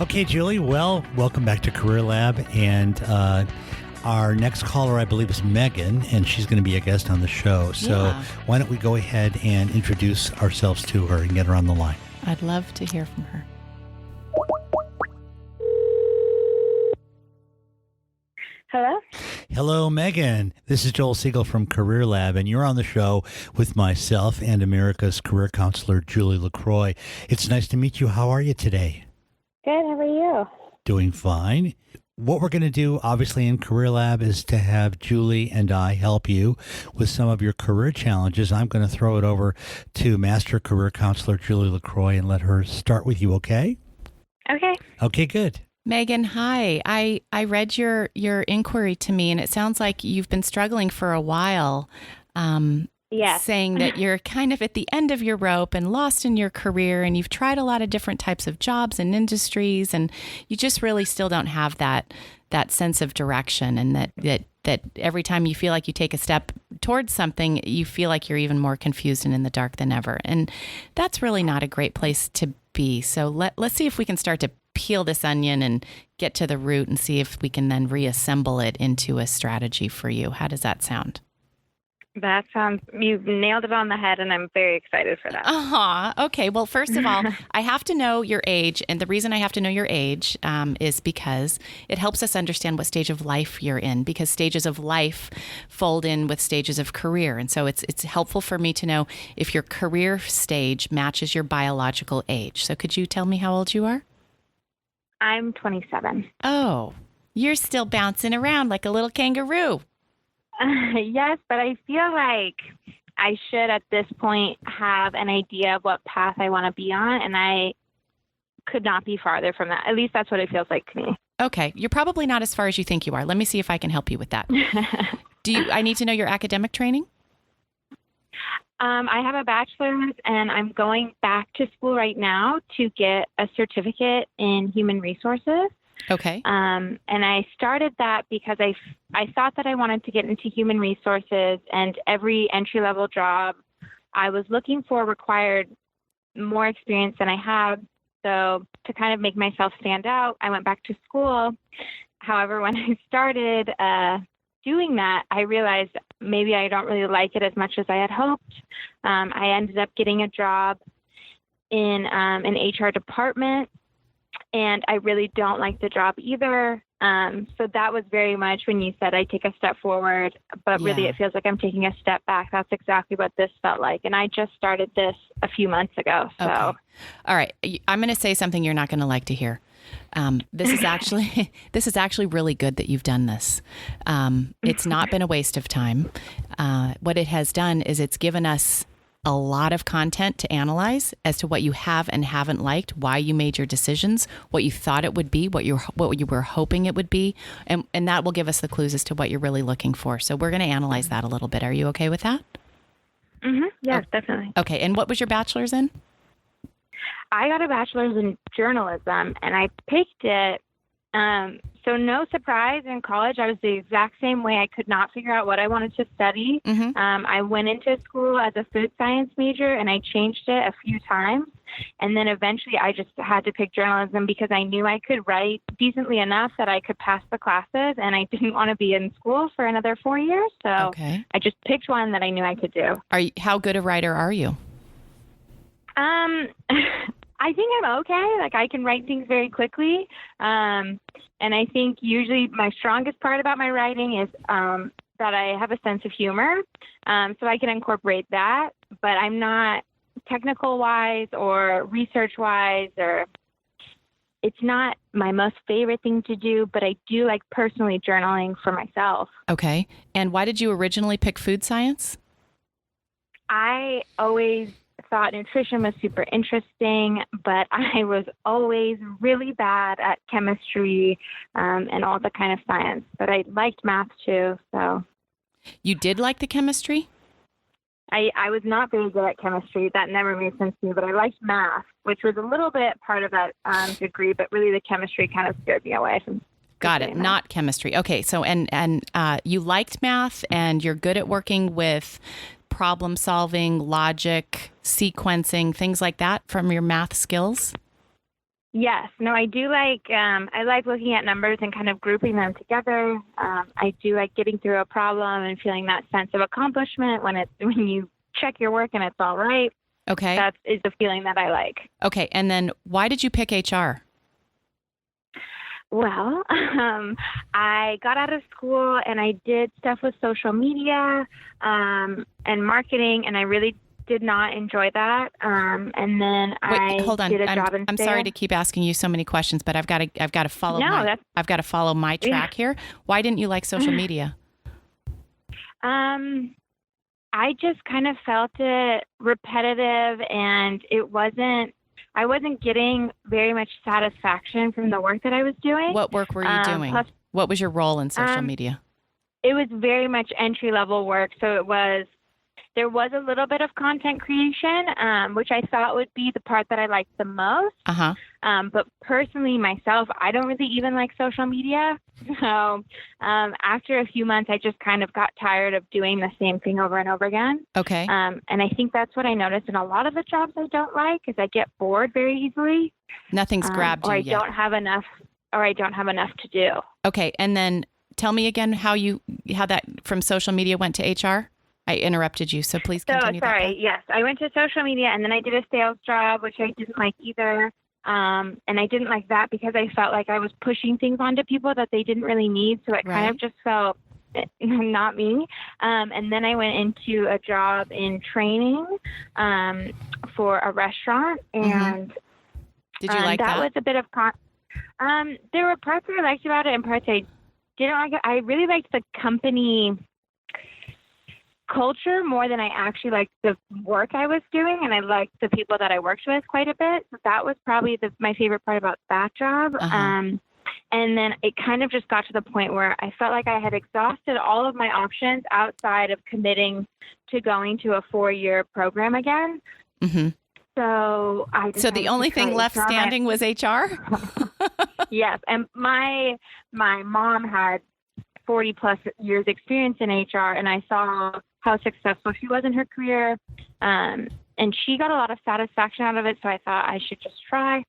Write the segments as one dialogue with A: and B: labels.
A: Okay, Julie. Well, welcome back to CareerLab. And our next caller, I believe, is Megan, and she's going to be a guest on the show. So why don't we go ahead and introduce ourselves to her and get her on the line?
B: I'd love to hear from her.
C: Hello?
A: Hello, Megan. This is Joel Siegel from CareerLab, and you're on the show with myself and America's career counselor, Julie LaCroix. It's nice to meet you. How are you today?
C: Good. How are you?
A: Doing fine. What we're going to do, obviously, in CareerLab is to have Julie and I help you with some of your career challenges. I'm going to throw it over to Master Career Counselor Julie LaCroix and let her start with you, okay?
C: Okay.
A: Okay, good.
B: Megan, hi. I read your inquiry to me, and it sounds like you've been struggling for a while.
C: Yes.
B: Saying that you're kind of at the end of your rope and lost in your career, and you've tried a lot of different types of jobs and industries, and you just really still don't have that sense of direction, and that every time you feel like you take a step towards something, you feel like you're even more confused and in the dark than ever. And that's really not a great place to be. So let's see if we can start to peel this onion and get to the root and see if we can then reassemble it into a strategy for you. How does that sound?
C: That sounds, you've nailed it on the head, and I'm very excited for that.
B: Okay. Well, first of all, I have to know your age. And the reason I have to know your age is because it helps us understand what stage of life you're in, because stages of life fold in with stages of career. And so it's helpful for me to know if your career stage matches your biological age. So could you tell me how old you are?
C: I'm 27.
B: Oh, you're still bouncing around like a little kangaroo.
C: Yes, but I feel like I should at this point have an idea of what path I want to be on, and I could not be farther from that. At least that's what it feels like to me.
B: Okay. You're probably not as far as you think you are. Let me see if I can help you with that. I need to know your academic training?
C: I have a bachelor's, and I'm going back to school right now to get a certificate in human resources.
B: Okay.
C: And I started that because I thought that I wanted to get into human resources, and every entry-level job I was looking for required more experience than I had. So to kind of make myself stand out, I went back to school. However, when I started doing that, I realized maybe I don't really like it as much as I had hoped. I ended up getting a job in an HR department, and I really don't like the job either. So that was very much when you said I take a step forward, but really it feels like I'm taking a step back. That's exactly what this felt like. And I just started this a few months ago. So,
B: okay. All right. I'm going to say something you're not going to like to hear. This is actually really good that you've done this. It's not been a waste of time. What it has done is it's given us a lot of content to analyze as to what you have and haven't liked, why you made your decisions, what you thought it would be, what you were hoping it would be, and that will give us the clues as to what you're really looking for. So we're going to analyze that a little bit. Are you okay with that?
C: Mm-hmm. Yes, definitely.
B: Okay. And what was your bachelor's in?
C: I got a bachelor's in journalism, and I picked it. So no surprise, in college, I was the exact same way. I could not figure out what I wanted to study.
B: Mm-hmm.
C: I went into school as a food science major, and I changed it a few times. And then eventually I just had to pick journalism because I knew I could write decently enough that I could pass the classes, and I didn't want to be in school for another 4 years. So I just picked one that I knew I could do.
B: How good a writer are you?
C: I think I'm okay. Like, I can write things very quickly. And I think usually my strongest part about my writing is that I have a sense of humor. So I can incorporate that, but I'm not technical-wise or research-wise, or it's not my most favorite thing to do, but I do like personally journaling for myself.
B: Okay. And why did you originally pick food science?
C: I always thought nutrition was super interesting, but I was always really bad at chemistry and all the kind of science. But I liked math too. So
B: you did like the chemistry?
C: I was not very good at chemistry. That never made sense to me. But I liked math, which was a little bit part of that degree. But really, the chemistry kind of scared me away from.
B: Got it. Not chemistry. Okay. So and you liked math, and you're good at working with problem solving, logic, sequencing, things like that from your math skills?
C: Yes. No, I do like, I like looking at numbers and kind of grouping them together. I do like getting through a problem and feeling that sense of accomplishment when you check your work and it's all right.
B: Okay.
C: That is the feeling that I like.
B: Okay. And then why did you pick HR?
C: Well, I got out of school and I did stuff with social media and marketing, and I really did not enjoy that. And then
B: Hold on.
C: did a job in
B: I'm
C: sales.
B: sorry to keep asking you so many questions, but I've got to follow. I've got to follow my track here. Why didn't you like social media?
C: I just kind of felt it repetitive, and I wasn't getting very much satisfaction from the work that I was doing.
B: What work were you doing?
C: Plus,
B: what was your role in social media?
C: It was very much entry-level work, so there was a little bit of content creation, which I thought would be the part that I liked the most.
B: Uh-huh.
C: But personally, myself, I don't really even like social media. So after a few months, I just kind of got tired of doing the same thing over and over again.
B: Okay.
C: And I think that's what I noticed in a lot of the jobs I don't like, is I get bored very easily.
B: Nothing's grabbed you yet.
C: Or I don't have enough to do.
B: Okay. And then tell me again how that from social media went to HR? I interrupted you, so please continue.
C: Sorry. Yes, I went to social media, and then I did a sales job, which I didn't like either. And I didn't like that because I felt like I was pushing things onto people that they didn't really need. So it kind of just felt not me. And then I went into a job in training for a restaurant, and
B: did you like that?
C: That was a bit of there were parts I liked about it and parts I didn't like it. I really liked the company culture more than I actually liked the work I was doing, and I liked the people that I worked with quite a bit. So that was probably my favorite part about that job. And then it kind of just got to the point where I felt like I had exhausted all of my options outside of committing to going to a 4-year program again. Mm-hmm. So
B: the only thing left standing was HR?
C: Yes. And my mom had 40 plus years experience in HR, and I saw how successful she was in her career. And she got a lot of satisfaction out of it. So I thought I should just try.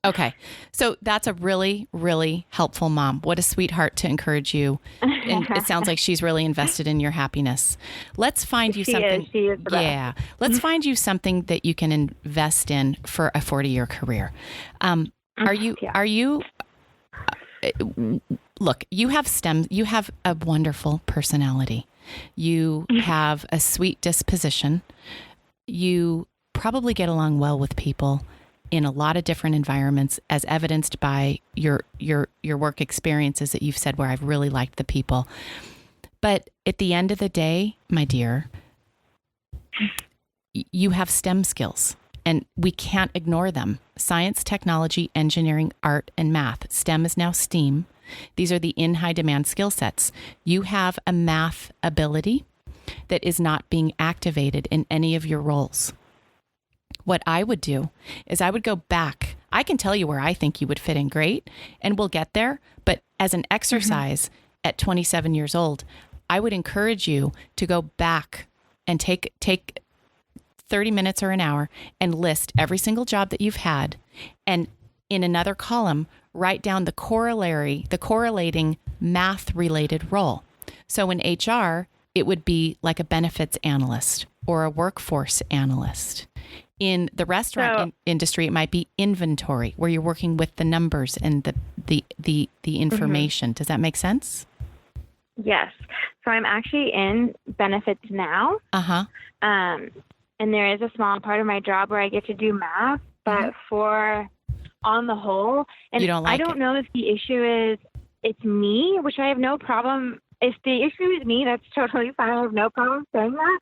B: Okay. So that's a really, really helpful mom. What a sweetheart to encourage you. And it sounds like she's really invested in your happiness. Let's find you something.
C: She is the best.
B: Yeah. Let's find you something that you can invest in for a 40-year career. Look, you have you have a wonderful personality. You have a sweet disposition. You probably get along well with people in a lot of different environments, as evidenced by your work experiences that you've said where I've really liked the people. But at the end of the day, my dear, you have STEM skills. And we can't ignore them. Science, technology, engineering, art, and math. STEM is now STEAM. These are the in high demand skill sets. You have a math ability that is not being activated in any of your roles. What I would do is I would go back. I can tell you where I think you would fit in great, and we'll get there. But as an exercise at 27 years old, I would encourage you to go back and take 30 minutes or an hour and list every single job that you've had, and in another column, write down the correlating math-related role. So in HR, it would be like a benefits analyst or a workforce analyst. In the restaurant industry, it might be inventory, where you're working with the numbers and the information. Does that make sense?
C: Yes. So I'm actually in benefits now. And there is a small part of my job where I get to do math, but on the whole, and
B: you don't like
C: I don't know if the issue is it's me, which I have no problem. If the issue is me, that's totally fine. I have no problem saying that.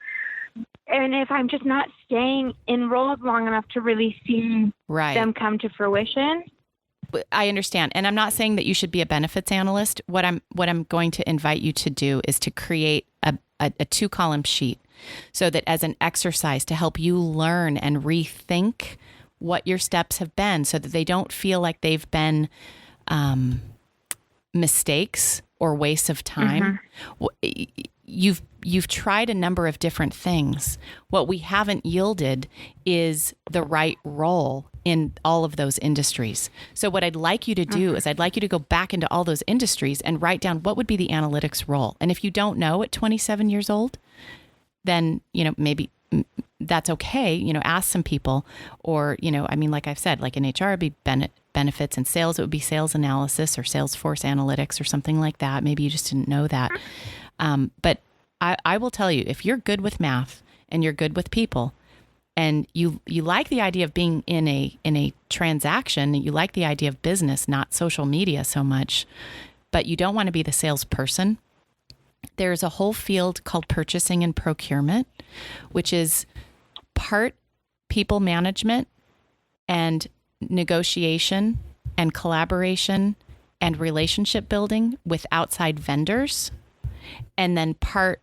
C: And if I'm just not staying in roles long enough to really see them come to fruition.
B: I understand. And I'm not saying that you should be a benefits analyst. What I'm going to invite you to do is to create a 2-column sheet, so that as an exercise to help you learn and rethink what your steps have been, so that they don't feel like they've been mistakes or wastes of time. you've tried a number of different things. What we haven't yielded is the right role in all of those industries. So what I'd like you to do is I'd like you to go back into all those industries and write down what would be the analytics role. And if you don't know at 27 years old, then, maybe that's okay. Ask some people, or, like I've said, like in HR, it'd be benefits, and sales, it would be sales analysis or Salesforce analytics or something like that. Maybe you just didn't know that. But I will tell you, if you're good with math and you're good with people, and you like the idea of being in a transaction, you like the idea of business, not social media so much, but you don't want to be the salesperson, there's a whole field called purchasing and procurement, which is part people management and negotiation and collaboration and relationship building with outside vendors, and then part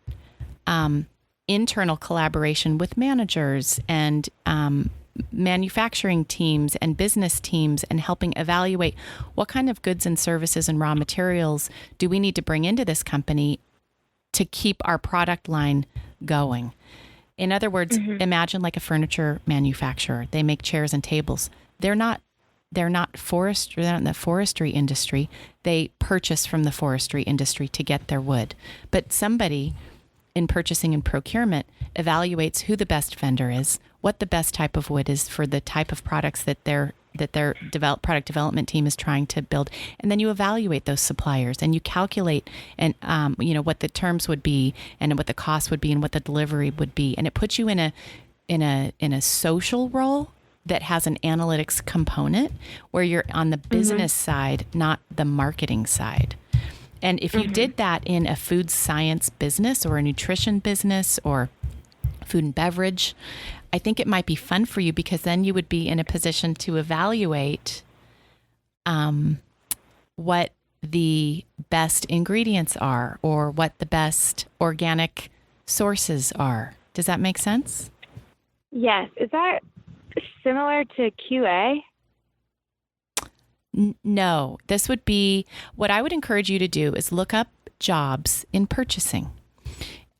B: internal collaboration with managers and manufacturing teams and business teams, and helping evaluate what kind of goods and services and raw materials do we need to bring into this company to keep our product line going. In other words, imagine like a furniture manufacturer. They make chairs and tables. They're not in the forestry industry. They purchase from the forestry industry to get their wood. But somebody in purchasing and procurement evaluates who the best vendor is, what the best type of wood is for the type of products that their product development team is trying to build, and then you evaluate those suppliers and you calculate and what the terms would be and what the cost would be and what the delivery would be, and it puts you in a social role that has an analytics component where you're on the business side, not the marketing side. And if you did that in a food science business or a nutrition business or food and beverage, I think it might be fun for you, because then you would be in a position to evaluate what the best ingredients are or what the best organic sources are. Does that make sense?
C: Yes. Is that similar to QA?
B: No, this would be, what I would encourage you to do is look up jobs in purchasing,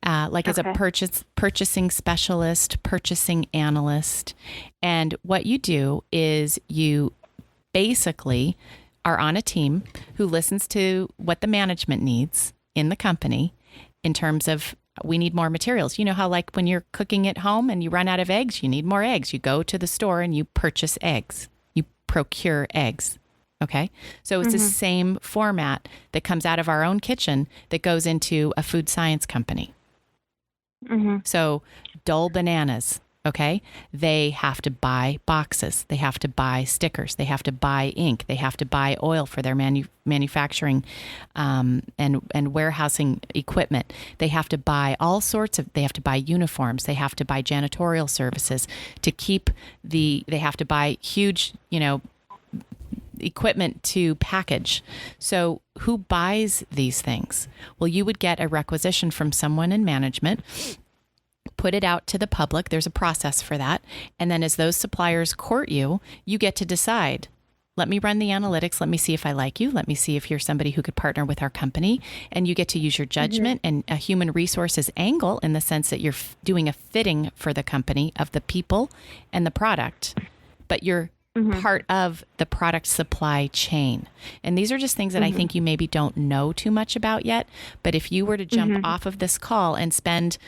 B: as a purchasing specialist, purchasing analyst. And what you do is you basically are on a team who listens to what the management needs in the company in terms of, we need more materials. You know how like when you're cooking at home and you run out of eggs, you need more eggs. You go to the store and you purchase eggs. You procure eggs. Okay. So it's the same format that comes out of our own kitchen that goes into a food science company. So Dole Bananas, okay, they have to buy boxes. They have to buy stickers. They have to buy ink. They have to buy oil for their manufacturing and warehousing equipment. They have to buy they have to buy uniforms. They have to buy janitorial services to keep they have to buy huge, equipment to package. So who buys these things? Well, you would get a requisition from someone in management, put it out to the public. There's a process for that. And then as those suppliers court you, you get to decide, let me run the analytics. Let me see if I like you. Let me see if you're somebody who could partner with our company. And you get to use your judgment and a human resources angle, in the sense that you're doing a fitting for the company of the people and the product, but you're part of the product supply chain. And these are just things that I think you maybe don't know too much about yet. But if you were to jump off of this call and spend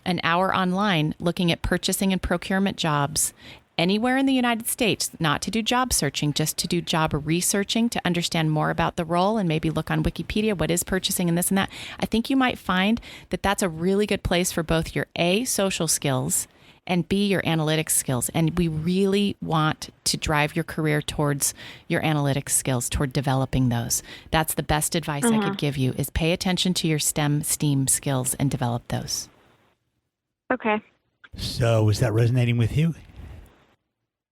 B: an hour online looking at purchasing and procurement jobs anywhere in the United States, not to do job searching, just to do job researching, to understand more about the role, and maybe look on Wikipedia, what is purchasing and this and that, I think you might find that that's a really good place for both your A, social skills, and B, your analytics skills. And we really want to drive your career towards your analytics skills, toward developing those. That's the best advice I could give you, is pay attention to your STEAM skills and develop those.
C: Okay.
A: So is that resonating with you?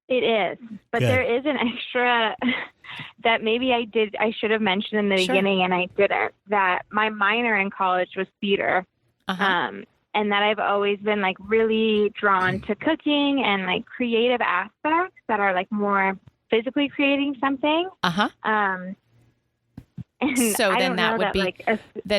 C: It is. But
A: Good.
C: there is an extra that maybe I should have mentioned in the beginning, and I didn't, that my minor in college was theater. And that I've always been like really drawn to cooking and like creative aspects that are like more physically creating something. And
B: So
C: I
B: then
C: don't know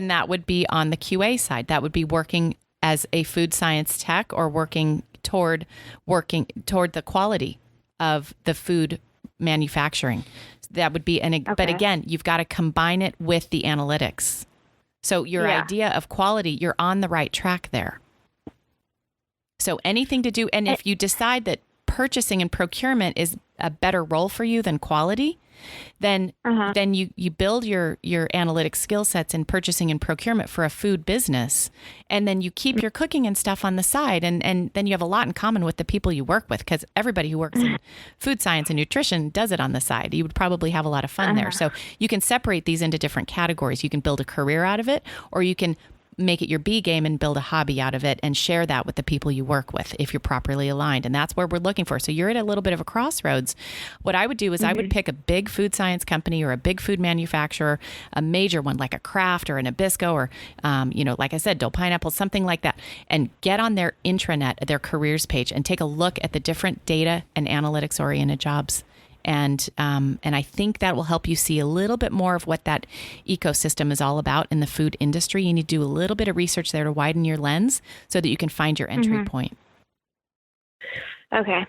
B: that would be on the QA side. That would be working as a food science tech or working toward the quality of the food manufacturing. That would be but again, you've got to combine it with the analytics. So your idea of quality, you're on the right track there. So anything to do, and if you decide that purchasing and procurement is a better role for you than quality, then you build your analytic skill sets in purchasing and procurement for a food business, and then you keep your cooking and stuff on the side, and then you have a lot in common with the people you work with, because everybody who works in food science and nutrition does it on the side. You would probably have a lot of fun there. So you can separate these into different categories. You can build a career out of it, or you can make it your B game and build a hobby out of it and share that with the people you work with if you're properly aligned. And that's where we're looking for. So you're at a little bit of a crossroads. What I would do is I would pick a big food science company or a big food manufacturer, a major one like a Kraft or an Nabisco or, like I said, Dole Pineapple, something like that, and get on their intranet, their careers page, and take a look at the different data and analytics oriented jobs. And I think that will help you see a little bit more of what that ecosystem is all about in the food industry. You need to do a little bit of research there to widen your lens so that you can find your entry point.
C: Okay.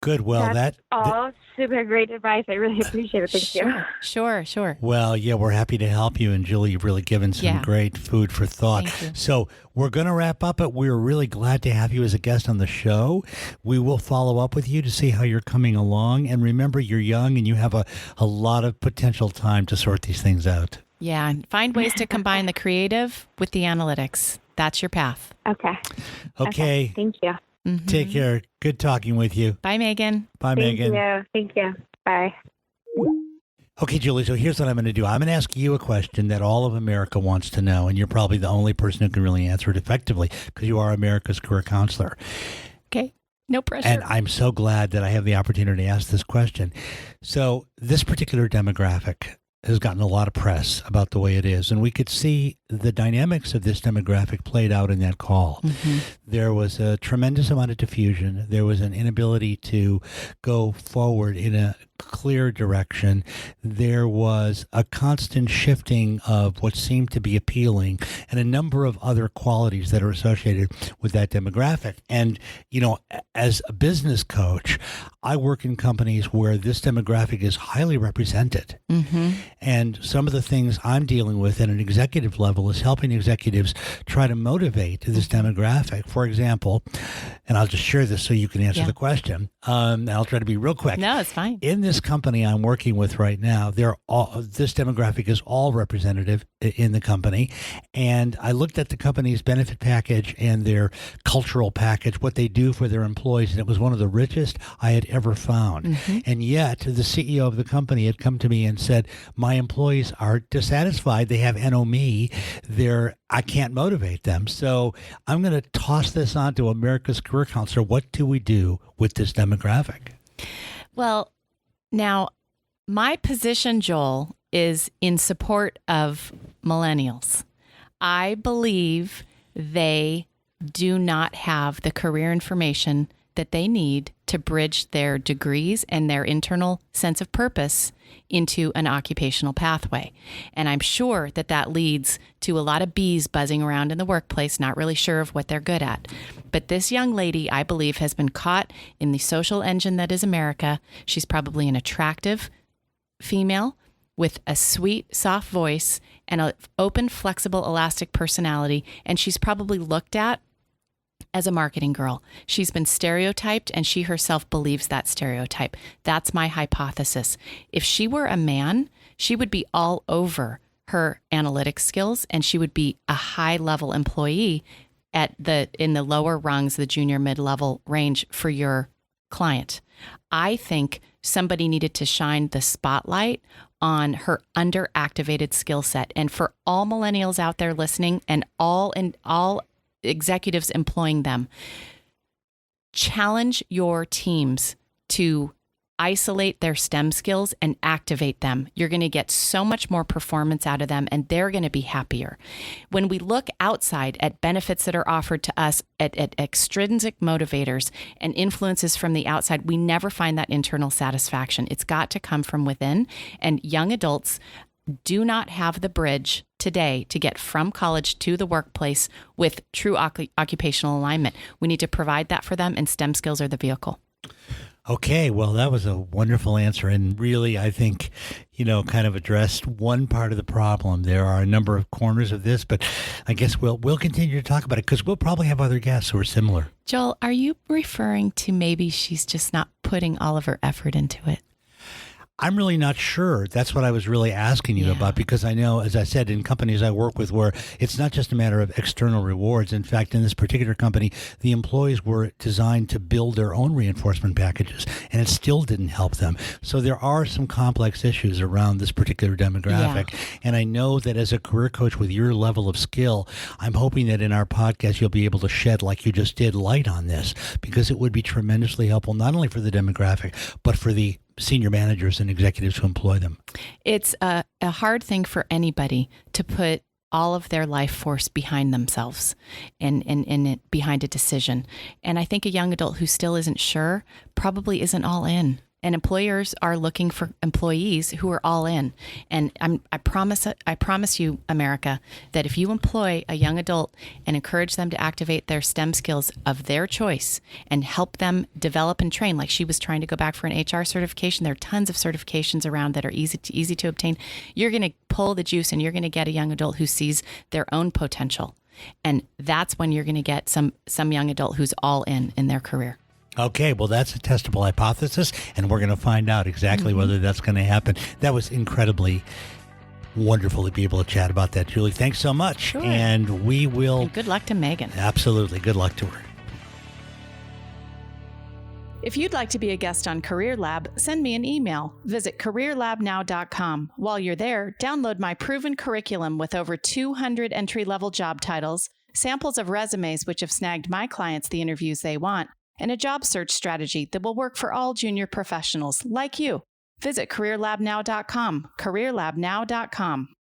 A: Good. Well,
C: that's all super great advice. I really appreciate it. Thank you.
B: Sure.
A: Well, yeah, we're happy to help you. And Julie, you've really given some great food for thought. So we're going to wrap up it. We're really glad to have you as a guest on the show. We will follow up with you to see how you're coming along. And remember, you're young and you have a lot of potential time to sort these things out.
B: Yeah. Find ways to combine the creative with the analytics. That's your path.
A: Okay.
C: Thank you.
B: Mm-hmm.
A: Take care. Good talking with you.
B: Bye, Megan.
A: Bye, Megan.
C: Thank you. Bye.
A: Okay, Julie, so here's what I'm going to do. I'm going to ask you a question that all of America wants to know, and you're probably the only person who can really answer it effectively because you are America's career counselor.
B: Okay. No pressure.
A: And I'm so glad that I have the opportunity to ask this question. So this particular demographic has gotten a lot of press about the way it is. And we could see the dynamics of this demographic played out in that call. Mm-hmm. There was a tremendous amount of diffusion. There was an inability to go forward in a clear direction. There was a constant shifting of what seemed to be appealing and a number of other qualities that are associated with that demographic. And, as a business coach, I work in companies where this demographic is highly represented. Mm-hmm. And some of the things I'm dealing with at an executive level is helping executives try to motivate this demographic. For example, and I'll just share this so you can answer the question. I'll try to be real quick.
B: No, it's fine.
A: In this company I'm working with right now, this demographic is all representative in the company. And I looked at the company's benefit package and their cultural package, what they do for their employees, and it was one of the richest I had ever found. Mm-hmm. And yet the CEO of the company had come to me and said, my employees are dissatisfied. They have NOME. I can't motivate them. So I'm going to toss this on to America's Career Counselor. What do we do with this demographic?
B: Well, now my position, Joel, is in support of millennials. I believe they do not have the career information that they need to bridge their degrees and their internal sense of purpose into an occupational pathway. And I'm sure that leads to a lot of bees buzzing around in the workplace, not really sure of what they're good at. But this young lady, I believe, has been caught in the social engine that is America. She's probably an attractive female with a sweet, soft voice and an open, flexible, elastic personality. And she's probably looked at as a marketing girl. She's been stereotyped, and she herself believes that stereotype. That's my hypothesis. If she were a man, she would be all over her analytics skills, and she would be a high-level employee in the lower rungs, the junior mid-level range for your client. I think somebody needed to shine the spotlight on her underactivated skill set. And for all millennials out there listening, and all executives employing them, challenge your teams to isolate their STEM skills and activate them. You're going to get so much more performance out of them, and they're going to be happier. When we look outside at benefits that are offered to us, at extrinsic motivators and influences from the outside, we never find that internal satisfaction. It's got to come from within. And young adults do not have the bridge today to get from college to the workplace with true occupational alignment. We need to provide that for them, and STEM skills are the vehicle.
A: Okay, well, that was a wonderful answer. And really, I think, kind of addressed one part of the problem. There are a number of corners of this, but I guess we'll continue to talk about it because we'll probably have other guests who are similar.
B: Joel, are you referring to maybe she's just not putting all of her effort into it?
A: I'm really not sure. That's what I was really asking you about, because I know, as I said, in companies I work with where it's not just a matter of external rewards. In fact, in this particular company, the employees were designed to build their own reinforcement packages, and it still didn't help them. So there are some complex issues around this particular demographic. Yeah. And I know that as a career coach with your level of skill, I'm hoping that in our podcast, you'll be able to shed, like you just did, light on this, because it would be tremendously helpful, not only for the demographic, but for the senior managers and executives who employ them.
B: It's a hard thing for anybody to put all of their life force behind themselves and behind a decision. And I think a young adult who still isn't sure probably isn't all in. And employers are looking for employees who are all in. And I promise you, America, that if you employ a young adult and encourage them to activate their STEM skills of their choice and help them develop and train, like she was trying to go back for an HR certification, there are tons of certifications around that are easy to obtain. You're going to pull the juice, and you're going to get a young adult who sees their own potential. And that's when you're going to get some young adult who's all in their career.
A: Okay, well, that's a testable hypothesis, and we're going to find out exactly whether that's going to happen. That was incredibly wonderful to be able to chat about that, Julie. Thanks so much.
B: Sure.
A: And we will...
B: And good luck to Megan.
A: Absolutely. Good luck to her.
B: If you'd like to be a guest on CareerLab, send me an email. Visit CareerLabNow.com. While you're there, download my proven curriculum with over 200 entry-level job titles, samples of resumes which have snagged my clients the interviews they want, and a job search strategy that will work for all junior professionals like you. Visit CareerLabNow.com, CareerLabNow.com.